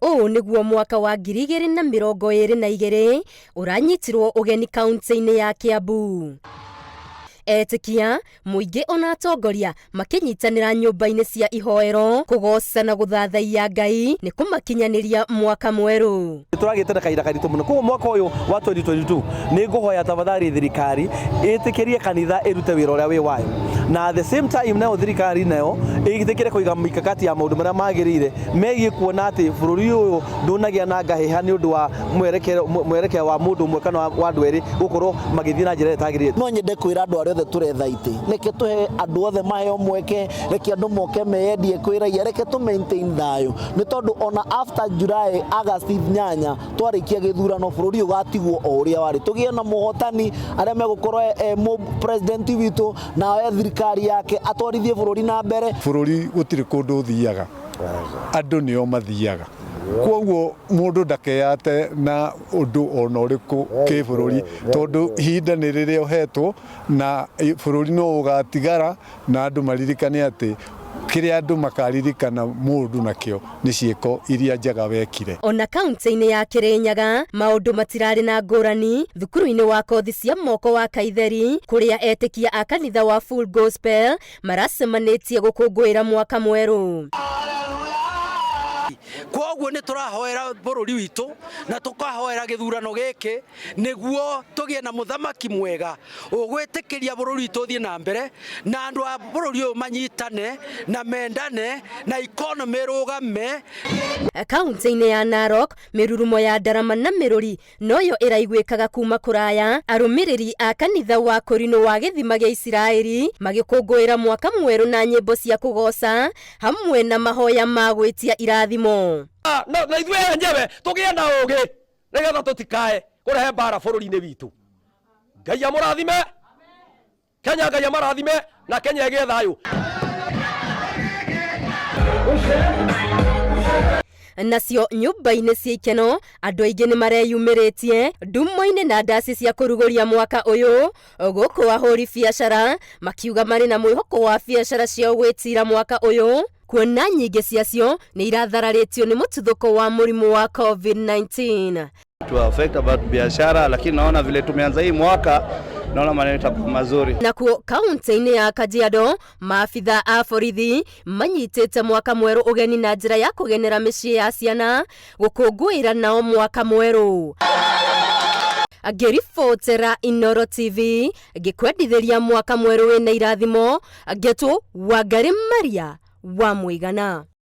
O niguo mwaka wa 2022 uranyitirwo ugeni kaunti-ini ya Kiambu. Etikia muingi ona atongoria makinyitanira nyumba-ini cia ihoero kugoca na guthathaiya Ngai ni kumakinyaniria mwaka mweru. Turagitira kaira karitu muno ku mwaka uyu wa 2022 ni nguhoya tafadhali thirikari itikirie kanitha irute wira uria wi wayo, na at the same time nayo thirikari nayo igitikire kuiga mikakati ya maundu maria magirire megie kuona ati bururi uyu ndunagia na ngaheha ni undu wa mwerekeo wa mundu umwe kana wa andu eri gukorwo magithii na njira itagirite. No nyende kwira andu aria othe turetha iti reke tuhe andu othe maheo mweke, reke andu moke meyendie kwiragia, reke tu maintain thayo ni tondu ona after July August nyanya twarikia githurano bururi ugatigwo o uria wari, tugie na muhotani aria megukorwo president witu na thirikari yake atwarithie bururi na mbere. Bururi gutiri kundu thiaga, andu nio mathiaga, koguo mundu ndakeyate na undu ona uriku ki bururi tondu ihinda ni riria uhetwo na bururi no ugatigara na andu maririkane ati kiria andu makaririkana mundu nakio ni ciiko iria njega wekire. Ona kaunti-ini ya Kirinyaga maundu matirari na ngurani thukuru-ini wa kothi cia moko wa Kaitheri kuria etikia a kanitha wa Full Gospel maracemanitie gukungwira mwaka mweru. Koguo ni turahoera bururi witu na tukahoera githurano giki niguo tugie na muthamaki mwega ugwitikiria bururi witu thie na mbere na andu a bururi uyu manyitane na mendane na economy rugame. Kaunti-ini ya Narok mirurumo ya ndarama na miruri noyo iraiguikaga kuma kuraya. Arumiriri a kanitha wa Korino wa githima gia Isiraeli magikungwira mwaka mweru na nyimbo cia kugoca hamwe na mahoya ma gwitia irathimo. Na ithue njebe tugie na ugi nigetha tutikae kurehe mbara bururi-ini witu. Ngai amurathime, Kenya Ngai amarathime na Kenya igie thayu. Nacio nyumba-ini cia ikeno andu aingi ni mareyumiritie ndumo-ini na ndasi cia kuruguria mwaka uyu guku ahuri biacara makiuga mari na mwihoko wa biacara cia gwitira mwaka uyu kuona nyingi ciacio ni irathararitio ni mututhuko wa murimu wa COVID-19 to affect about biashara, lakini naona vile tumeanza hii mwaka naona maneno yatakuwa mazuri. Nakuo kaunti-ini ya Kajiado maafitha a borithi manyitite mwaka mweru ugeni na njira ya kugenera micii ya ciana gukungwira nao mwaka mweru. Ngiribotera Inooro TV ngikwendithiria mwaka mweru wina irathimo ngetu Wangari Maria wa Muigana.